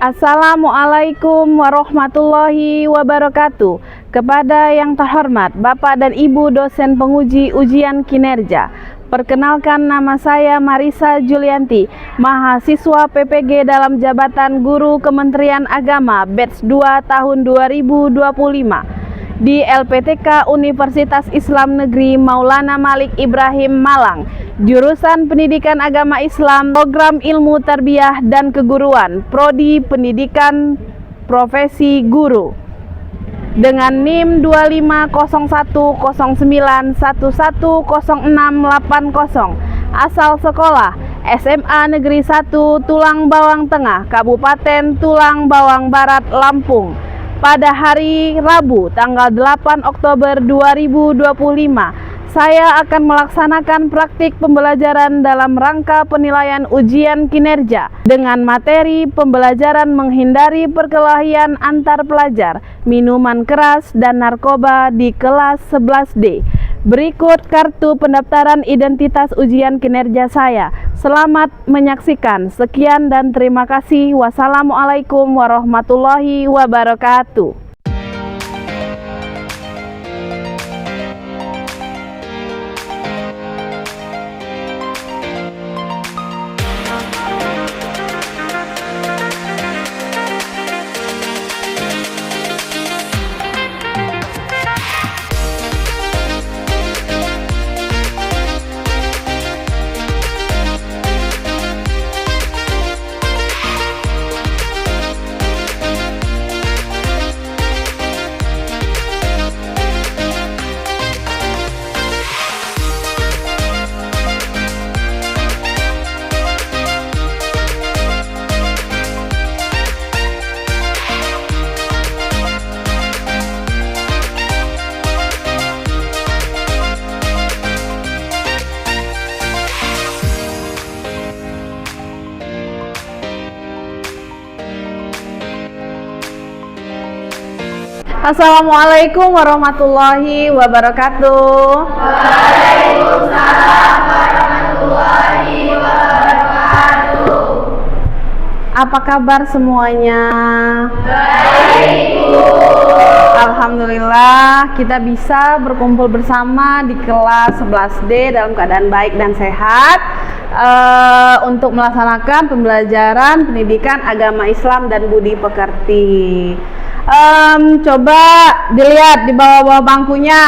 Assalamualaikum warahmatullahi wabarakatuh. Kepada yang terhormat Bapak dan Ibu dosen penguji ujian kinerja, perkenalkan nama saya Marisa Julianti, mahasiswa PPG dalam jabatan Guru Kementerian Agama batch 2 tahun 2025 di LPTK Universitas Islam Negeri Maulana Malik Ibrahim Malang, jurusan Pendidikan Agama Islam, Program Ilmu Tarbiyah dan Keguruan, Prodi Pendidikan Profesi Guru, dengan NIM 250109110680, asal sekolah SMA Negeri 1 Tulang Bawang Tengah, Kabupaten Tulang Bawang Barat, Lampung. Pada hari Rabu tanggal 8 Oktober 2025, saya akan melaksanakan praktik pembelajaran dalam rangka penilaian ujian kinerja dengan materi pembelajaran menghindari perkelahian antar pelajar, minuman keras dan narkoba di kelas 11D. Berikut kartu pendaftaran identitas ujian kinerja saya. Selamat menyaksikan. Sekian dan terima kasih. Wassalamualaikum warahmatullahi wabarakatuh. Assalamualaikum warahmatullahi wabarakatuh. Waalaikumsalam warahmatullahi wabarakatuh. Apa kabar semuanya? Baik, Bu. Alhamdulillah kita bisa berkumpul bersama di kelas 11D dalam keadaan baik dan sehat untuk melaksanakan pembelajaran pendidikan agama Islam dan budi pekerti. Coba dilihat di bawah-bawah bangkunya,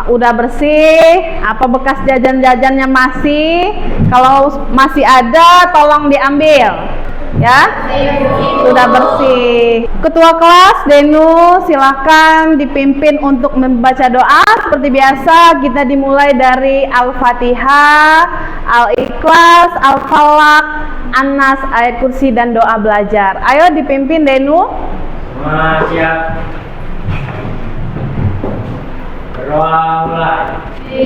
udah bersih? Apa bekas jajan-jajannya masih? Kalau masih ada, tolong diambil, ya. Sudah bersih. Ketua kelas Denu, silakan dipimpin untuk membaca doa. Seperti biasa, kita dimulai dari Al-Fatihah, Al-Ikhlas, Al-Falaq, An-Nas, ayat kursi dan doa belajar. Ayo dipimpin Denu. Siap. Berdoa mulai.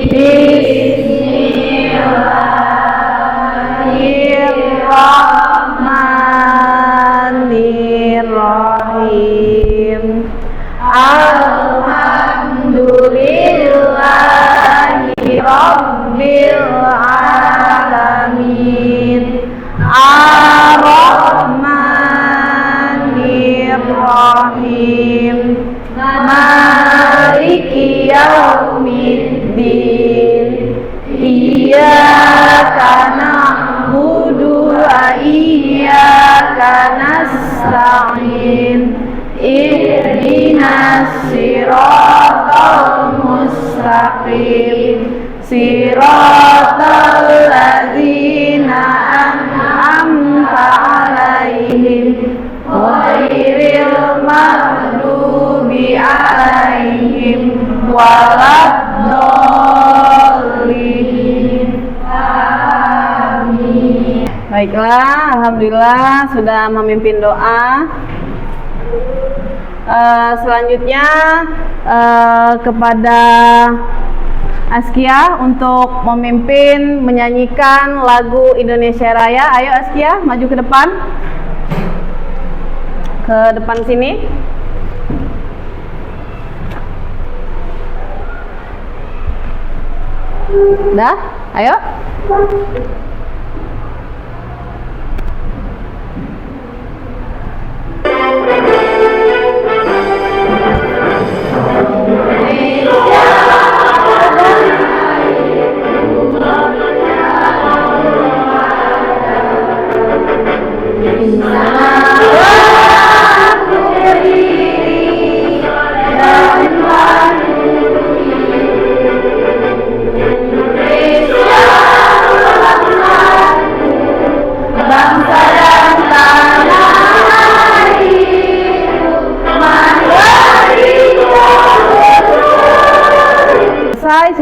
Bismillahirrahmanirrahim. Alhamdulillahi Rabbil Alamin. Ar-Rahmanir-Rahim. Maliki yaumiddin. Iyyaka na'budu wa iyyaka nasta'in. Ihdinas siratal mustaqim. Siratal ladzina an'amta 'alaihim ghairil maghdubi 'alaihim waladdallin. Amin. Baiklah, alhamdulillah sudah memimpin doa. Selanjutnya kepada Askia untuk memimpin menyanyikan lagu Indonesia Raya. Ayo Askia, maju ke depan. Ke depan sini. Dah, ayo.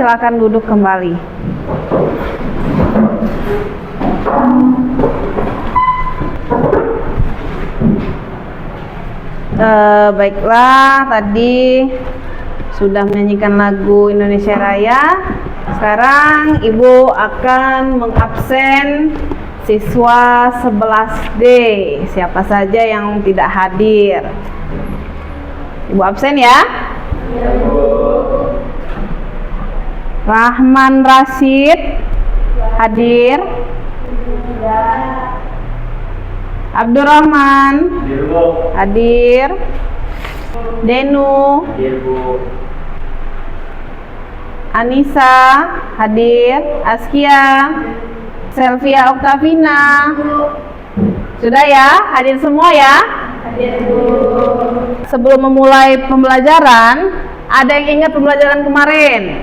silakan duduk kembali. Baiklah, tadi sudah menyanyikan lagu Indonesia Raya. Sekarang Ibu akan mengabsen siswa 11D. Siapa saja yang tidak hadir? Ibu absen ya. Rahman Rashid hadir. Abdurrahman Hadir, Bu. hadir. Denu, Hadir, Bu. Anissa hadir. Askia, Selvia Oktavina, sudah ya, hadir semua ya. Sebelum memulai pembelajaran, ada yang ingat pembelajaran kemarin?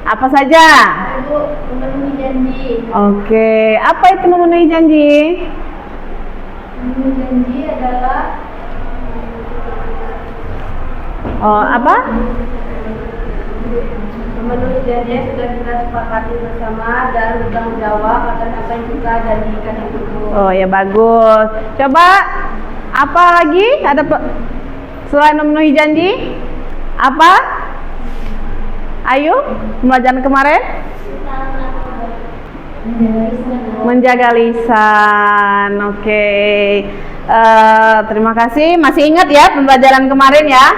Apa saja? Memenuhi janji. Oke, apa itu memenuhi janji? Memenuhi janji adalah Apa? memenuhi janji yang sudah kita sepakati bersama dan bertanggung jawab atas apa yang kita janjikan itu. Oh ya, bagus. Coba apa lagi? Ada selain memenuhi janji? Apa? Ayo, pembelajaran kemarin? Menjaga lisan. Oke. Terima kasih. Masih ingat ya pembelajaran kemarin ya?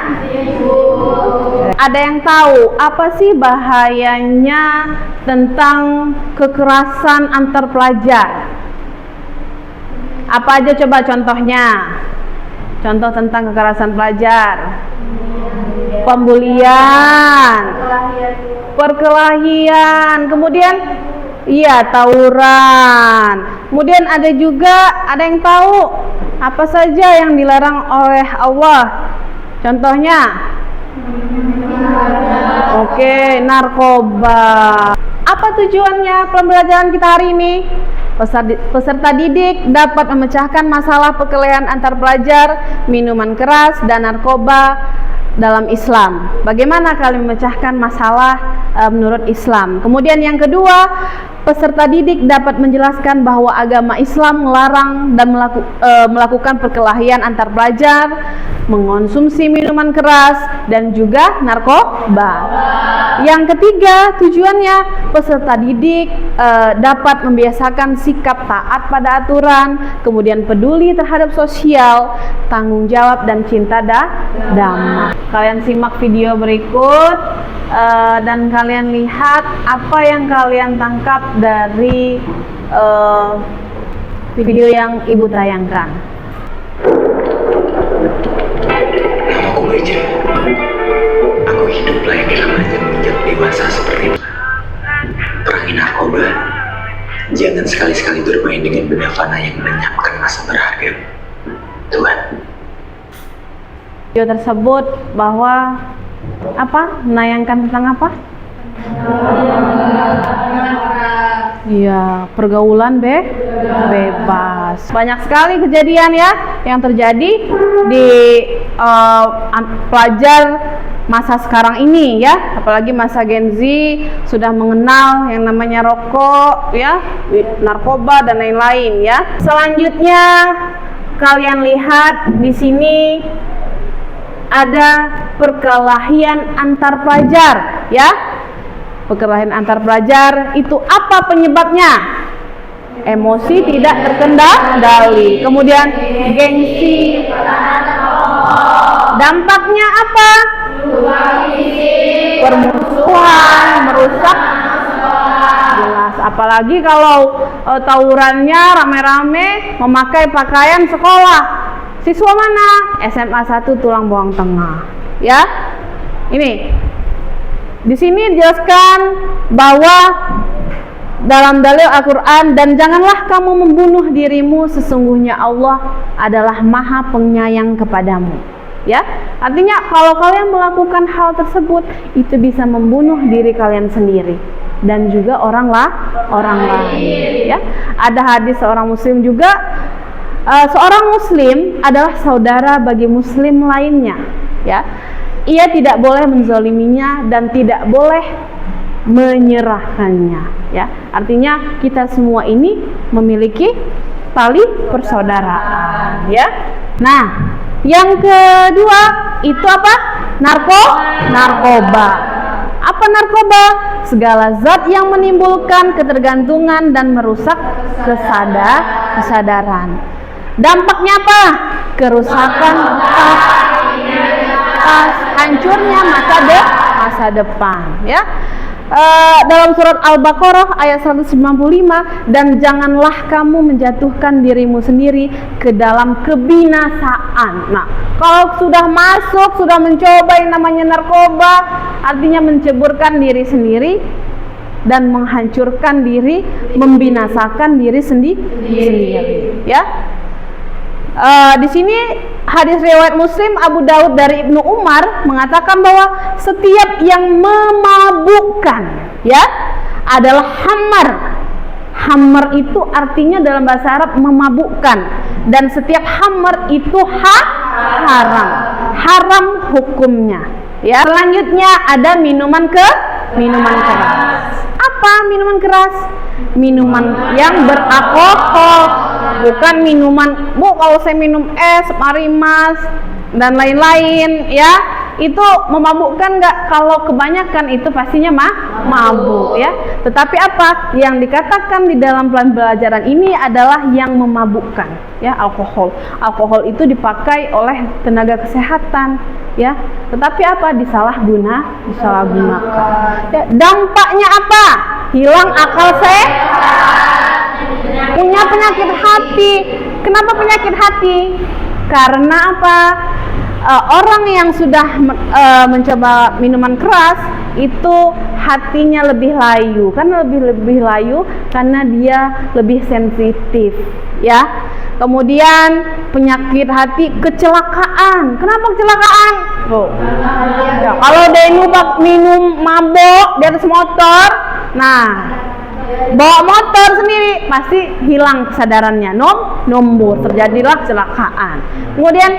Ada yang tahu apa sih bahayanya tentang kekerasan antar pelajar? Apa aja coba contohnya? Contoh tentang kekerasan pelajar. Pembulian, perkelahian, kemudian iya tawuran. Kemudian ada yang tahu apa saja yang dilarang oleh Allah? Contohnya? Oke, narkoba. Apa tujuannya pembelajaran kita hari ini? Peserta didik dapat memecahkan masalah perkelahian antar pelajar, minuman keras, dan narkoba dalam Islam. Bagaimana kalian memecahkan masalah menurut Islam? Kemudian yang kedua, peserta didik dapat menjelaskan bahwa agama Islam melarang dan melakukan perkelahian antar pelajar, mengonsumsi minuman keras, dan juga narkoba. Yang ketiga, tujuannya peserta didik dapat membiasakan sikap taat pada aturan, kemudian peduli terhadap sosial, tanggung jawab, dan cinta damai. Kalian simak video berikut dan kalian lihat apa yang kalian tangkap dari video yang Ibu tayangkan. Namaku Beja. Aku hidup layaknya remaja menginjak dewasa seperti perangi narkoba. Jangan sekali-sekali bermain dengan benda fana yang melenyapkan masa berharga. Tuhan. Video tersebut bahwa menayangkan tentang apa? Iya, pergaulan bebas. Banyak sekali kejadian ya yang terjadi di pelajar masa sekarang ini ya, apalagi masa Gen Z sudah mengenal yang namanya rokok ya, narkoba dan lain-lain ya. Selanjutnya kalian lihat di sini ada perkelahian antar pelajar ya. Perkelahian antar pelajar itu apa penyebabnya? Emosi tidak terkendali. Kemudian gengsi. Dampaknya apa? Permusuhan, merusak. Jelas. Apalagi kalau tawurannya rame-rame memakai pakaian sekolah. Siswa mana? SMA 1 Tulang Bawang Tengah. Ya. Ini. Di sini dijelaskan bahwa dalam dalil Al-Quran, dan janganlah kamu membunuh dirimu, sesungguhnya Allah adalah Maha Penyayang kepadamu. Ya, artinya kalau kalian melakukan hal tersebut, itu bisa membunuh diri kalian sendiri dan juga orang lain. Ya, ada hadis seorang Muslim juga. Seorang Muslim adalah saudara bagi Muslim lainnya. Ya, ia tidak boleh menzaliminya dan tidak boleh menyerahkannya, ya. Artinya kita semua ini memiliki tali persaudaraan, ya. Nah, yang kedua itu apa? Narkoba. Apa narkoba? Segala zat yang menimbulkan ketergantungan dan merusak kesadaran. Dampaknya apa? Kerusakan hancurnya masa depan, ya. Dalam surat Al-Baqarah ayat 195, dan janganlah kamu menjatuhkan dirimu sendiri ke dalam kebinasaan. Nah, kalau sudah masuk, sudah mencoba yang namanya narkoba, artinya menceburkan diri sendiri dan menghancurkan diri, membinasakan diri sendiri, ya. Di sini hadis riwayat Muslim Abu Daud dari Ibnu Umar mengatakan bahwa setiap yang memabukkan, ya, adalah hamar. Hamar itu artinya dalam bahasa Arab memabukkan, dan setiap hamar itu haram hukumnya, ya. Selanjutnya ada minuman keras. Apa minuman keras? Minuman yang beralkohol, bukan minuman, Bu, kalau saya minum es, marimas dan lain-lain, ya, itu memabukkan nggak? Kalau kebanyakan itu pastinya mabuk, ya. Tetapi apa yang dikatakan di dalam pembelajaran ini adalah yang memabukkan, ya, alkohol. Alkohol itu dipakai oleh tenaga kesehatan, ya. Tetapi apa? Disalahgunakan. Ya, dampaknya apa? Hilang akal sehat. Punya penyakit hati. Kenapa penyakit hati? Karena apa? Orang yang sudah mencoba minuman keras itu hatinya lebih layu. Karena lebih layu karena dia lebih sensitif, ya. Kemudian penyakit hati, kecelakaan. Kenapa kecelakaan? Ya, kalau dia minum mabok di atas motor, nah, bawa motor sendiri pasti hilang kesadarannya, nombor, terjadilah kecelakaan. Kemudian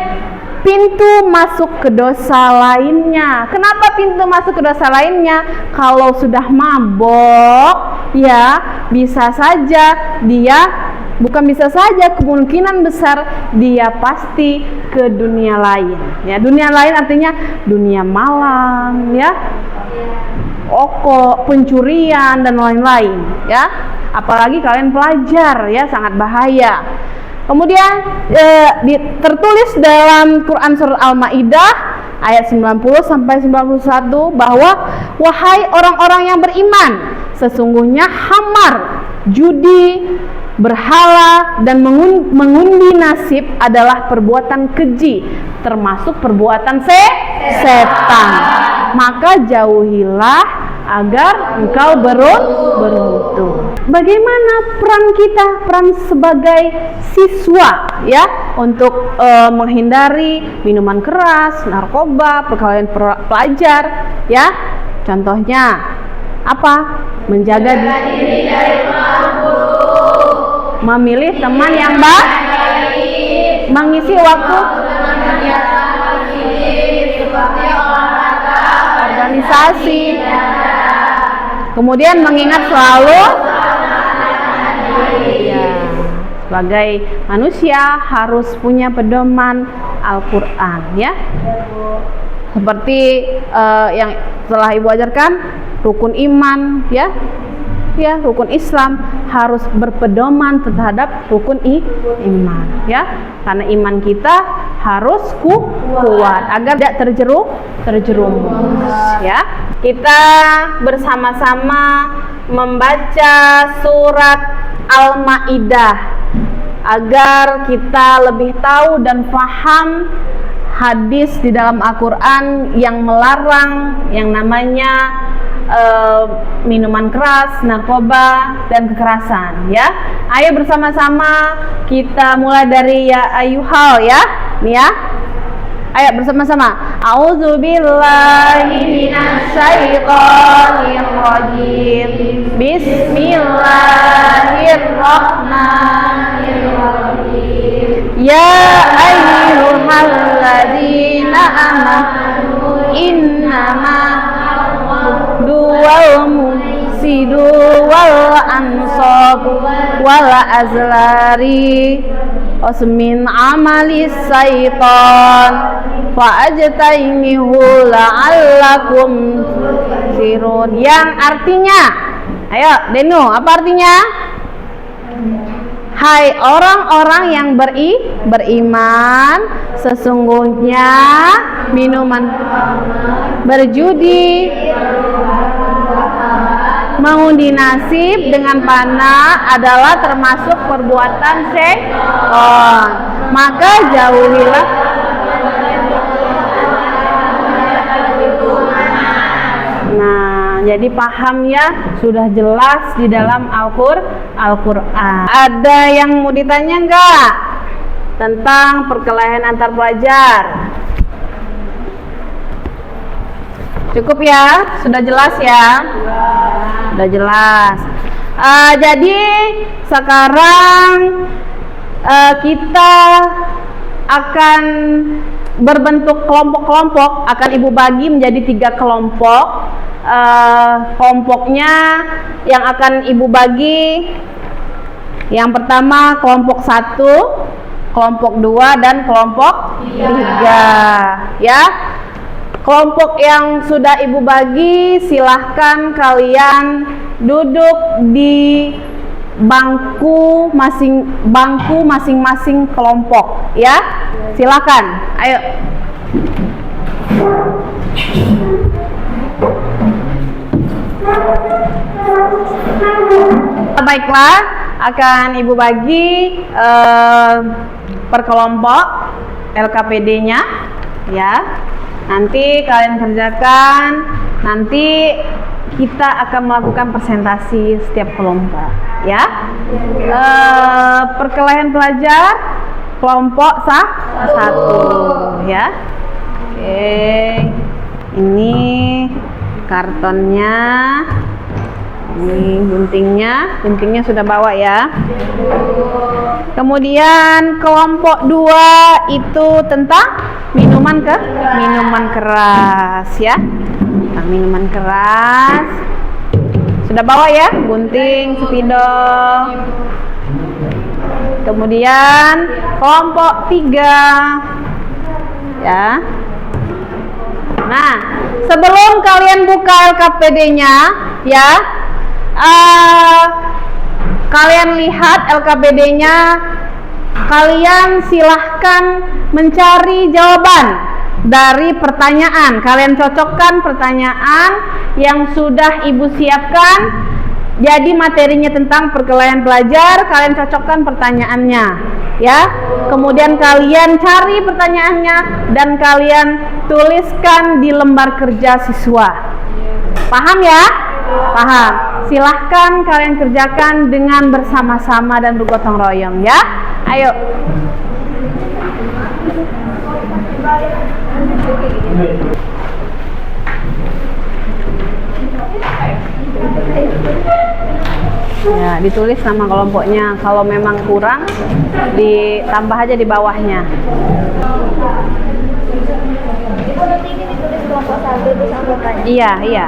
pintu masuk ke dosa lainnya. Kenapa pintu masuk ke dosa lainnya? Kalau sudah mabok, ya, bisa saja dia, bukan bisa saja, kemungkinan besar dia pasti ke dunia lain, ya. Dunia lain artinya dunia malam, ya, pencurian dan lain-lain, ya. Apalagi kalian pelajar, ya, sangat bahaya. Kemudian tertulis dalam Quran surat Al-Maidah ayat 90 sampai 91 bahwa wahai orang-orang yang beriman, sesungguhnya hamar, judi, berhala dan mengundi nasib adalah perbuatan keji, termasuk perbuatan setan. Maka jauhilah agar engkau beruntung. Bagaimana peran kita, peran sebagai siswa, ya, untuk menghindari minuman keras, narkoba, perkelahian pelajar, ya. Contohnya apa? Menjaga diri dari mabuk, memilih teman yang baik, mengisi waktu organisasi, kemudian mengingat selalu, ya, sebagai manusia harus punya pedoman Al-Quran, ya. Seperti yang telah Ibu ajarkan, rukun iman, ya, rukun Islam harus berpedoman terhadap rukun iman, ya. Karena iman kita harus kuat agar tidak terjerumus, ya. Kita bersama-sama membaca surat Al-Maidah agar kita lebih tahu dan paham hadis di dalam Al-Quran yang melarang yang namanya minuman keras, narkoba, dan kekerasan, ya. Ayo bersama-sama kita mulai dari ya ayyuhal, ya. Nih, ya. Ayo bersama-sama. A'udzubillahi minasyaitonir rajim. Bismillahirrahmanirrahim. Ya ayyuhalladzina amanu innama wal mufsidu wal ansab wal azlari osmin amalis syaitan fa'ajtainihu la'allakum sirun, yang artinya, ayo Denu, apa artinya? Hai orang-orang yang beriman, sesungguhnya minuman berjudi, mengundi nasib dengan panah adalah termasuk perbuatan syaitan. Maka jauhilah. Nah, jadi paham ya, sudah jelas di dalam Al-Quran. Ada yang mau ditanya enggak tentang perkelahian antar pelajar? Cukup ya? Sudah jelas ya? Sudah jelas. Jadi sekarang kita akan berbentuk kelompok-kelompok, akan Ibu bagi menjadi 3 kelompok. Kelompoknya yang akan Ibu bagi, yang pertama kelompok 1, kelompok 2, dan kelompok 3 ya. Kelompok yang sudah Ibu bagi, silahkan kalian duduk di bangku masing-masing kelompok ya. Silakan, ayo. Baiklah, akan Ibu bagi per kelompok LKPD-nya ya. Nanti kalian kerjakan, nanti kita akan melakukan presentasi setiap kelompok ya. Perkelahian pelajar kelompok 1 ya. Oke, ini kartonnya, ini guntingnya sudah bawa ya. Kemudian kelompok 2 itu tentang minuman keras ya. Tentang minuman keras sudah bawa ya, gunting, spidol. Kemudian kelompok 3 ya. Nah, sebelum kalian buka LKPD-nya ya, kalian lihat LKPD-nya, kalian silahkan mencari jawaban dari pertanyaan. Kalian cocokkan pertanyaan yang sudah Ibu siapkan. Jadi materinya tentang perkelahian pelajar, kalian cocokkan pertanyaannya ya. Kemudian kalian cari pertanyaannya dan kalian tuliskan di lembar kerja siswa. Paham ya? Paham. Silahkan kalian kerjakan dengan bersama-sama dan bergotong royong ya. Ayo. Ya, ditulis nama kelompoknya. Kalau memang kurang, ditambah aja di bawahnya. Ini ditulis kelompok 1 terus anggotanya. Iya.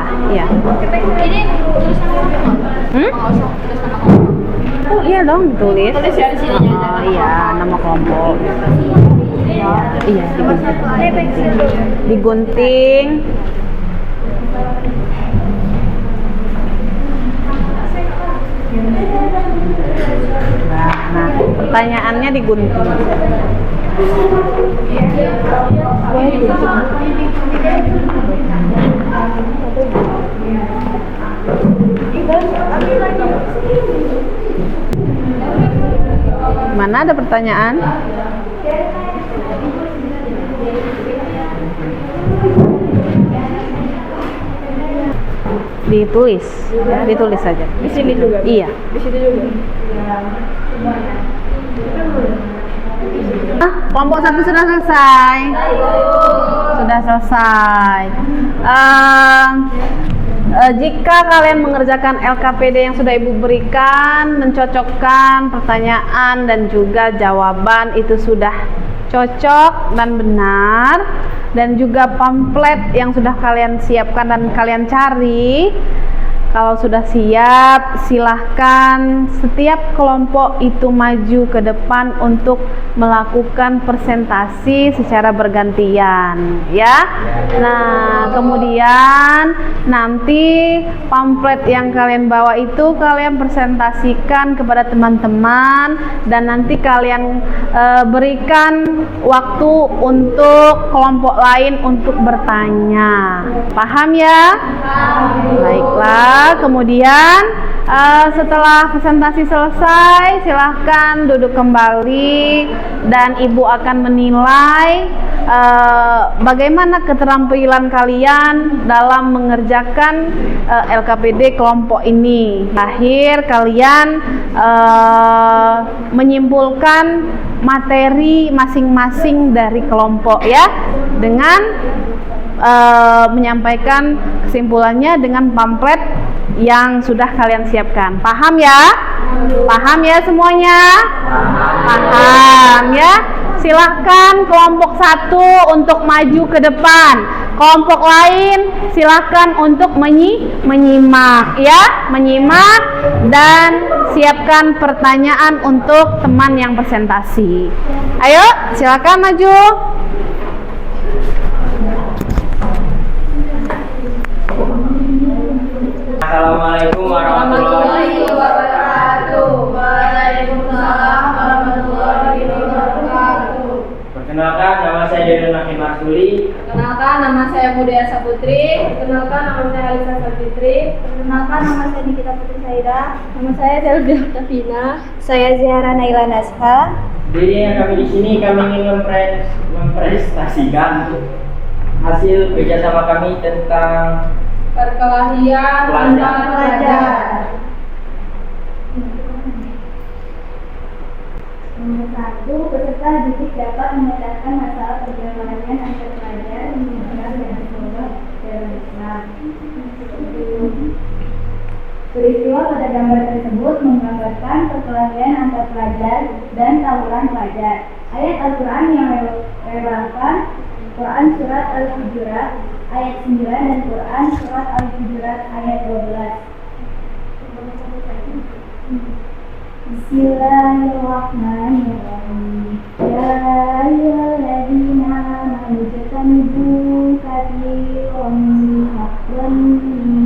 Ini tulisan Oh iya dong, ditulis. tulis ya di sini. Oh iya, nama kelompok. Iya, digunting. Nah, pertanyaannya digunting. Mana ada pertanyaan? Ditulis, ya, ditulis saja. Di sini juga. Iya. Di situ juga. Kelompok 1 sudah selesai. Sudah selesai. Jika kalian mengerjakan LKPD yang sudah Ibu berikan, mencocokkan pertanyaan dan juga jawaban, itu sudah cocok dan benar, dan juga pamflet yang sudah kalian siapkan dan kalian cari. Kalau sudah siap, silahkan setiap kelompok itu maju ke depan untuk melakukan presentasi secara bergantian, ya. Nah, kemudian nanti pamflet yang kalian bawa itu kalian presentasikan kepada teman-teman, dan nanti kalian berikan waktu untuk kelompok lain untuk bertanya. Paham ya? Baiklah. Kemudian setelah presentasi selesai, silahkan duduk kembali dan ibu akan menilai bagaimana keterampilan kalian dalam mengerjakan LKPD kelompok ini. Akhir kalian menyimpulkan materi masing-masing dari kelompok, ya, dengan menyampaikan kesimpulannya dengan pamflet yang sudah kalian siapkan. Paham ya? Paham ya semuanya? Paham ya? Silahkan kelompok 1 untuk maju ke depan. Kelompok lain silahkan untuk menyimak, ya, menyimak dan siapkan pertanyaan untuk teman yang presentasi. Ayo, silakan maju. Assalamualaikum warahmatullahi wabarakatuh. Waalaikumsalam warahmatullahi wabarakatuh. Perkenalkan, nama saya Deden Makin Marsuli. Perkenalkan, nama saya Budaya Saputri. Perkenalkan, nama saya Alisa Saputri. Perkenalkan, nama saya Nikita Putri Saida. Nama saya Selvi Octavina. Saya Zahra Naila Nasha. Jadi kami di sini ingin mempresentasikan hasil kerjasama kami tentang perkelahian antar pelajar. Nomor 1, peserta didik dapat memecahkan masalah pergaulan antar pelajar menggunakan dengan coba dalam Islam. Peristiwa pada gambar tersebut menggambarkan perkelahian antar pelajar dan tawuran pelajar. Ayat Al-Quran yang relevan: Quran Surat Al-Hujurat ayat 9 dan Quran Surat Al-Hujurat ayat 12. Bismillahirrahmanirrahim. Ya ayyuhalladzina amanu ijtanibu katsiran minadh dhanni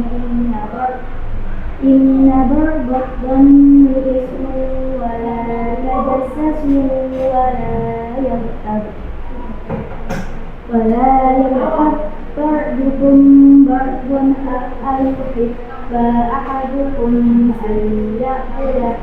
inna ba'dadh dhanni ithmun wa la tajassasu wa la yaghtab ba'dukum ba'dan ayuhibba ahadukum an ya'kula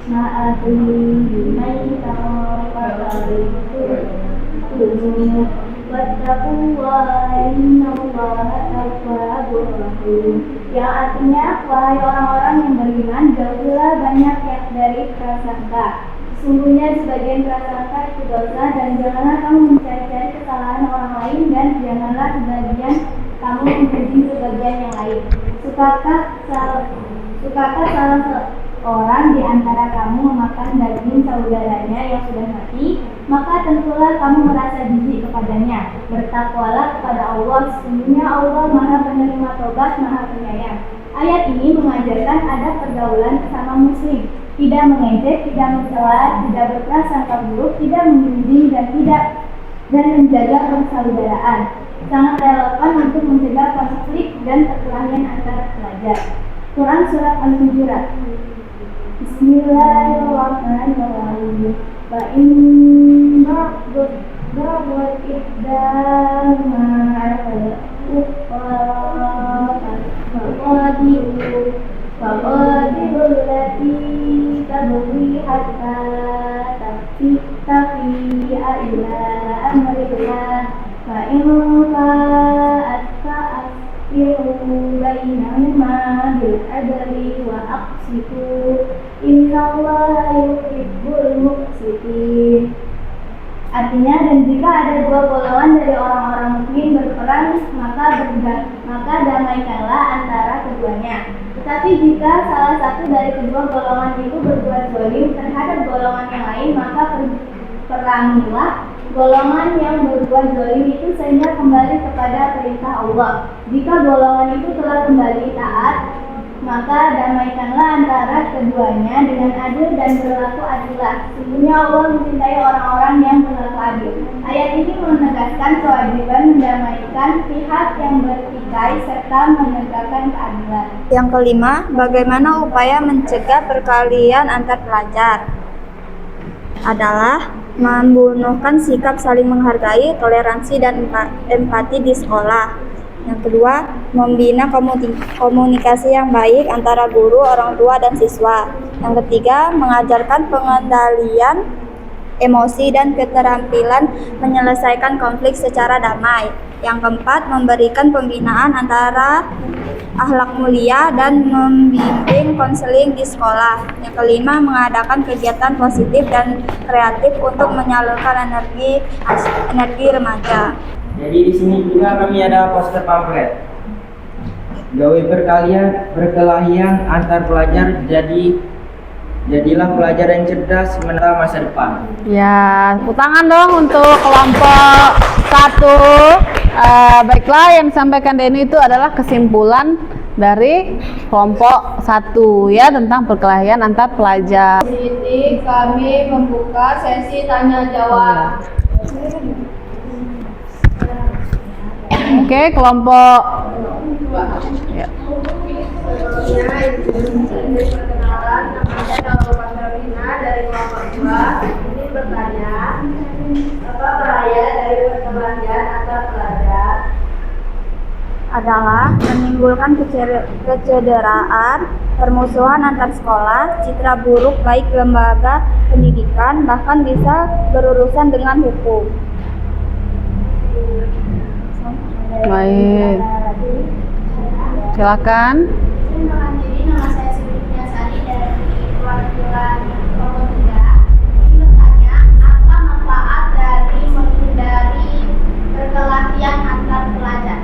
ma'akhihi maytan fakarihtumuh wattaqullaha innallaha tawwabur rahim. Yang artinya, wahai orang-orang yang beriman, jauhilah banyak dari prasangka. Sesungguhnya sebagian prasangka itu dosa, dan janganlah kamu mencari-cari kesalahan orang lain, dan janganlah sebagian kamu memuji sebagian yang lain. Sukakah salah seorang di antara kamu memakan daging saudaranya yang sudah mati? Maka tentulah kamu merasa jijik kepadanya. Bertakwalah kepada Allah, sesungguhnya Allah Maha Penerima Tobat, Maha Penyayang. Ayat ini mengajarkan adab pergaulan sesama muslim. Tidak mengejek, tidak mencela, tidak berprasangka buruk, tidak mengunjing, dan menjaga persaudaraan. Sangat relevan untuk mencegah konflik dan perkelahian antara pelajar. Quran Surat Al-Hujurat. Bismillahirrahmanirrahim. Wa in ba'dud ihdama 'ala faqadiru allati tabghi hatta tafi'a ila amrillah fa in fa'at bainahuma bil adli wa aqsitu innallaha yuhibbul muqsitin. Artinya, dan jika ada dua golongan dari orang-orang mukmin berperang, maka damaikanlah antara keduanya. Tetapi jika salah satu dari kedua golongan itu berbuat zalim terhadap golongan yang lain, maka Perangilah golongan yang berbuat zalim itu sehingga kembali kepada perintah Allah. Jika golongan itu telah kembali taat, maka damaikanlah antara keduanya dengan adil dan berlaku adilah. Sesungguhnya Allah mencintai orang-orang yang berlaku adil. Ayat ini menegaskan kewajiban mendamaikan pihak yang bertikai serta menegakkan keadilan. Yang kelima, bagaimana upaya mencegah perkelahian antar pelajar? Adalah membunuhkan sikap saling menghargai, toleransi, dan empati di sekolah. Yang kedua, membina komunikasi yang baik antara guru, orang tua, dan siswa. Yang ketiga, mengajarkan pengendalian emosi dan keterampilan menyelesaikan konflik secara damai. Yang keempat, memberikan pembinaan antara akhlak mulia dan membimbing konseling di sekolah. Yang kelima, mengadakan kegiatan positif dan kreatif untuk menyalurkan energi remaja. Jadi di sini juga kami ada poster pamflet. Gawe perkelahian antar pelajar, jadilah pelajar yang cerdas menata masa depan. Ya, tepuk tangan dong untuk kelompok 1. Baiklah, yang disampaikan Denny itu adalah kesimpulan dari kelompok 1 ya, tentang perkelahian antar pelajar. Di sini kami membuka sesi tanya jawab. Oke, kelompok ya. Sebelumnya, ini perkenalan, namanya Nurul Rina dari kelompok 2. Ini bertanya, apa bahaya dari perkelahian antar pelajar? Adalah menimbulkan kecederaan, permusuhan antar sekolah, citra buruk baik lembaga pendidikan, bahkan bisa berurusan dengan hukum. Baik, silakan. Nama saya Siti Sari dari perwakilan kelompok 3. Ini bertanya, apa manfaat dari menghindari perkelahian antar pelajar?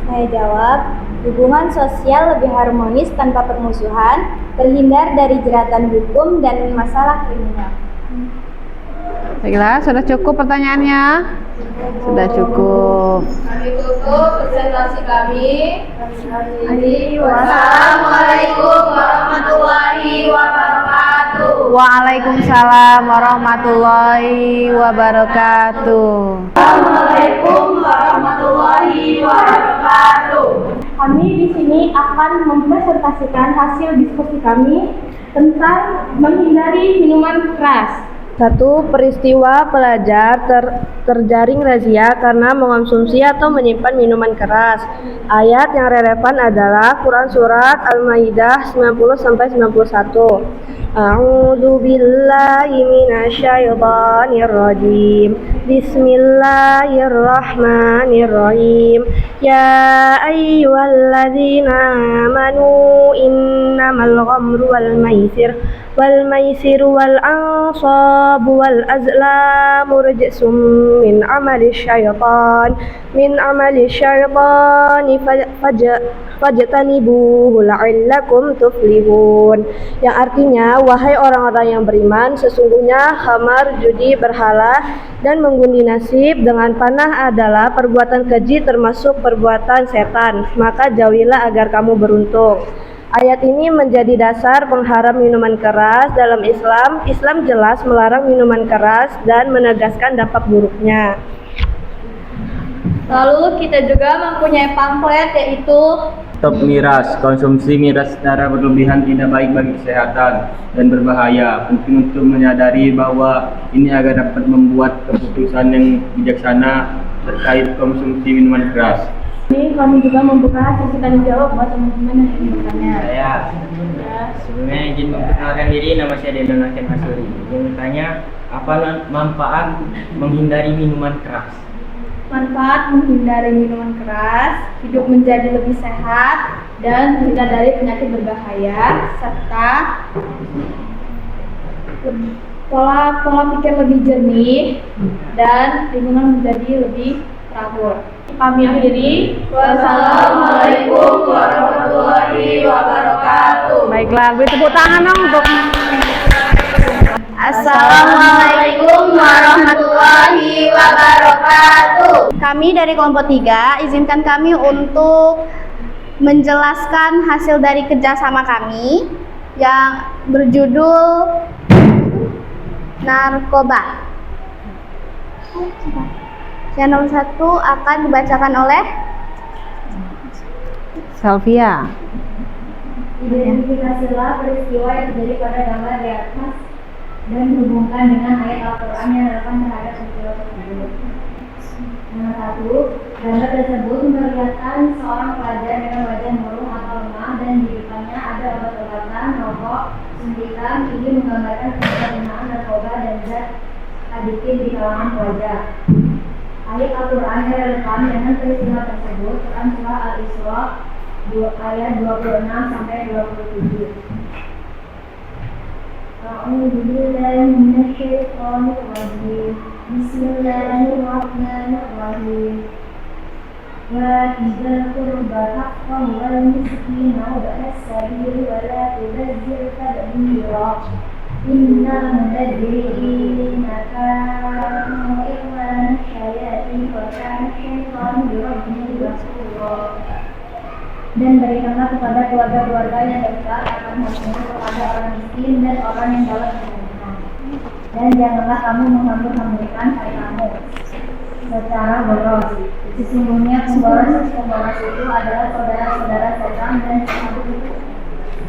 Saya jawab, hubungan sosial lebih harmonis tanpa permusuhan, terhindar dari jeratan hukum dan masalah kriminal. Baiklah, sudah cukup pertanyaannya? Sudah cukup. Kami tutup presentasi kami. Wassalamualaikum warahmatullahi wabarakatuh. Waalaikumsalam warahmatullahi wabarakatuh. Assalamualaikum warahmatullahi wabarakatuh. Kami di sini akan mempresentasikan hasil diskusi kami tentang menghindari minuman keras. 1. Peristiwa pelajar terjaring razia karena mengonsumsi atau menyimpan minuman keras. Ayat yang relevan adalah Quran Surat Al-Maidah 90-91. A'udzu billahi minasyaitonir rajim. Bismillahirrahmanirrahim. Ya ayyuhalladzina amanu innamal ghamru wal maisir wal ansabu wal azlamu rijsum min amali syaitan fajtanibuhu la'allakum tuflihun. Yang artinya, wahai orang-orang yang beriman, sesungguhnya khamar, judi, berhala, dan mengundi nasib dengan panah adalah perbuatan keji termasuk perbuatan setan, maka jauhilah agar kamu beruntung. Ayat ini menjadi dasar pengharam minuman keras dalam Islam. Islam jelas melarang minuman keras dan menegaskan dampak buruknya. Lalu kita juga mempunyai pamflet yaitu Stop miras. Konsumsi miras secara berlebihan tidak baik bagi kesehatan dan berbahaya. Penting untuk menyadari bahwa ini agar dapat membuat keputusan yang bijaksana terkait konsumsi minuman keras. Ini kami juga membuka sesi tanya jawab buat teman-teman yang ingin bertanya. Saya sebelumnya izin memperkenalkan diri, nama saya Denon Hakim Asuri. Izin bertanya, apa manfaat menghindari minuman keras? Manfaat menghindari minuman keras, hidup menjadi lebih sehat dan terhindar dari penyakit berbahaya, serta pola pikir lebih jernih dan lingkungan menjadi lebih teratur. Kami akhiri. Wassalamualaikum warahmatullahi wabarakatuh. Baiklah, beri tepuk tangan dong untuk Assalamualaikum warahmatullahi wabarakatuh. Kami dari kelompok 3, izinkan kami untuk menjelaskan hasil dari kerjasama kami yang berjudul narkoba. Yang nomor 1 akan dibacakan oleh Salvia. Identifikasilah peristiwa yang terjadi pada gambar di atas dan hubungkan dengan ayat Al-Quran yang relevan terhadap peristiwa tersebut. Nomor 1, gambar tersebut memperlihatkan seorang pelajar dengan wajah murung atau lemah dan di depannya ada obat-obatan, rokok, suntikan. Ini menggambarkan penyalahgunaan narkoba dan zat adiktif di kalangan pelajar. Ayat Al-Quran yang relevan dengan peristiwa tersebut Quran surah Al-Isra ayat 26 sampai 27. A'udzu billahi minasyaitonir rajim. Bismillahirrahmanirrahim. Wa idzal qurba haqqan wal miskina wa as-sabil wa la tubazzir tabdzira. Innal mubazzirina kanu ikhwana syayatin wa kana syaitanu li rabbih kafura. Dan berikanlah kepada keluarga-keluarga yang dekat akan haknya kepada orang miskin dan orang yang dalam kesulitan. Dan janganlah kamu menghambur-hamburkan hartamu secara boros. Sesungguhnya pemboros itu adalah saudara-saudara setan dan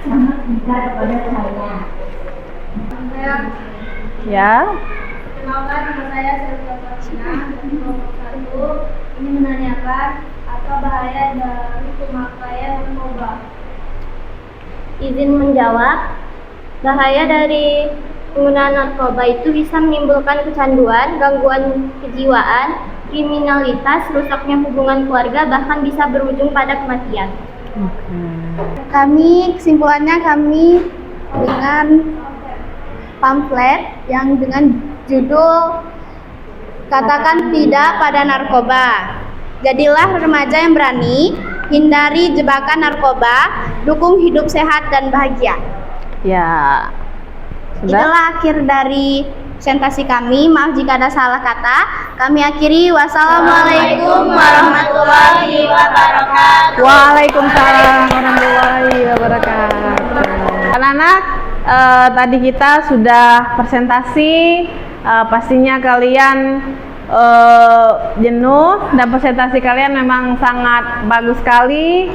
sangat dekat kepada cahaya. Ya. Kenalkan, nama saya Sylvia Fatina dari kelompok 1. Ini menanyakan apa bahaya dari pemakaian narkoba. izin menjawab. Bahaya dari penggunaan narkoba itu bisa menimbulkan kecanduan, gangguan kejiwaan, kriminalitas, rusaknya hubungan keluarga, bahkan bisa berujung pada kematian. Kesimpulannya kami dengan pamflet yang dengan judul Katakan Tidak pada Narkoba. Jadilah remaja yang berani, hindari jebakan narkoba, dukung hidup sehat dan bahagia. Ya. Sudah? Itulah akhir dari presentasi kami. Maaf jika ada salah kata. Kami akhiri. Wassalamualaikum warahmatullahi wabarakatuh. Waalaikumsalam warahmatullahi wabarakatuh. Anak-anak, tadi kita sudah presentasi. Pastinya kalian jenuh dan presentasi kalian memang sangat bagus sekali,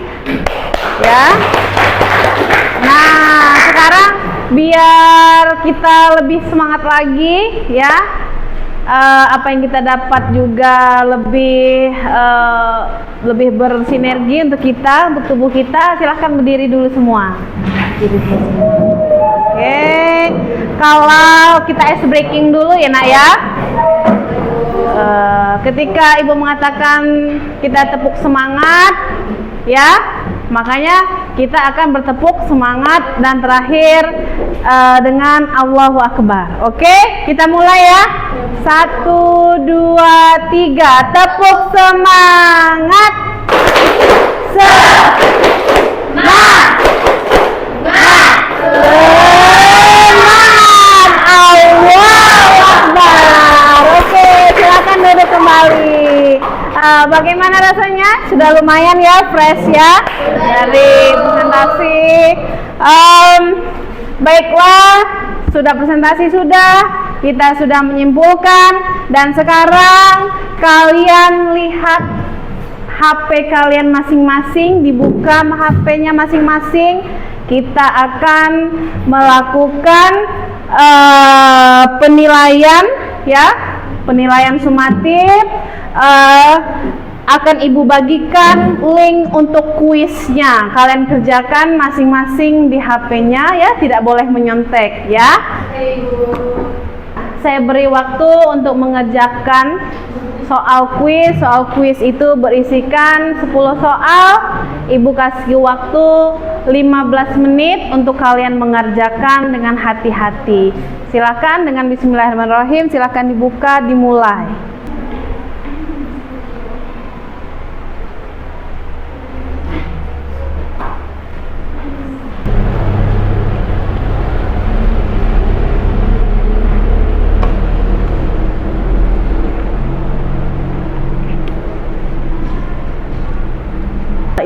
ya. Nah, sekarang biar kita lebih semangat lagi, ya. Apa yang kita dapat juga lebih bersinergi untuk kita, untuk tubuh kita. Silahkan berdiri dulu semua. Oke, kalau kita ice breaking dulu ya nak ya. Ketika ibu mengatakan kita tepuk semangat, ya, makanya kita akan bertepuk semangat dan terakhir dengan Allahu Akbar. Oke, kita mulai ya. 1, 2, 3, tepuk semangat. Semangat. Allahu Akbar. Oke, silakan duduk kembali. Bagaimana rasanya? Sudah lumayan ya, fresh ya dari presentasi. Baiklah, sudah presentasi sudah, kita sudah menyimpulkan dan sekarang kalian lihat HP kalian masing-masing, dibuka HP-nya masing-masing. Kita akan melakukan penilaian, ya, penilaian sumatif. Akan ibu bagikan link untuk kuisnya. Kalian kerjakan masing-masing di HP-nya, ya, tidak boleh menyontek, ya. Saya beri waktu untuk mengerjakan soal kuis. Soal kuis itu berisikan 10 soal. Ibu kasih waktu 15 menit untuk kalian mengerjakan dengan hati-hati. Silakan dengan bismillahirrahmanirrahim, silakan dibuka, dimulai.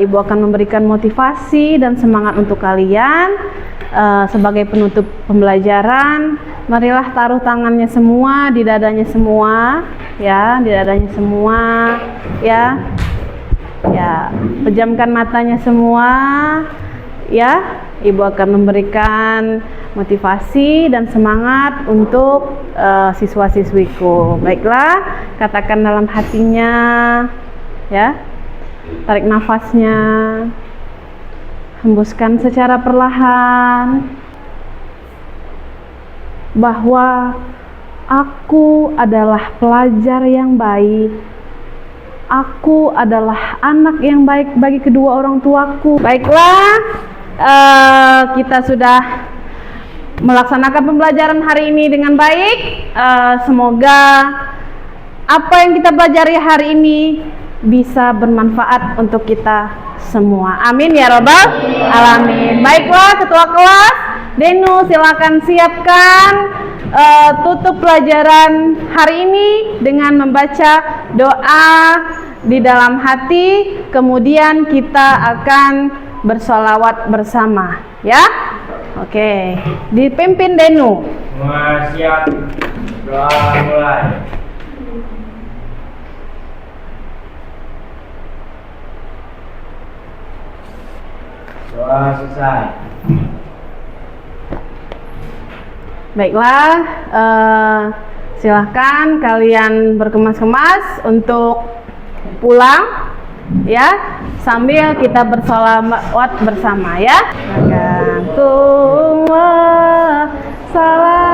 Ibu akan memberikan motivasi dan semangat untuk kalian. Sebagai penutup pembelajaran, marilah taruh tangannya semua di dadanya semua, ya, di dadanya semua, ya, ya, pejamkan matanya semua, ya. Ibu akan memberikan motivasi dan semangat untuk siswa-siswiku. Baiklah, katakan dalam hatinya, ya, tarik nafasnya. Hembuskan secara perlahan bahwa aku adalah pelajar yang baik. Aku adalah anak yang baik bagi kedua orang tuaku. Baiklah, kita sudah melaksanakan pembelajaran hari ini dengan baik. Semoga apa yang kita pelajari hari ini bisa bermanfaat untuk kita semua. Amin ya robbal alamin. Baiklah, ketua kelas Denu, silakan siapkan tutup pelajaran hari ini dengan membaca doa di dalam hati. Kemudian kita akan bersolawat bersama, ya. Oke, dipimpin Denu. Semua siap. Doa mulai. Doa selesai. Baiklah, silahkan kalian berkemas-kemas untuk pulang, ya, sambil kita bersolawat bersama, ya. Salam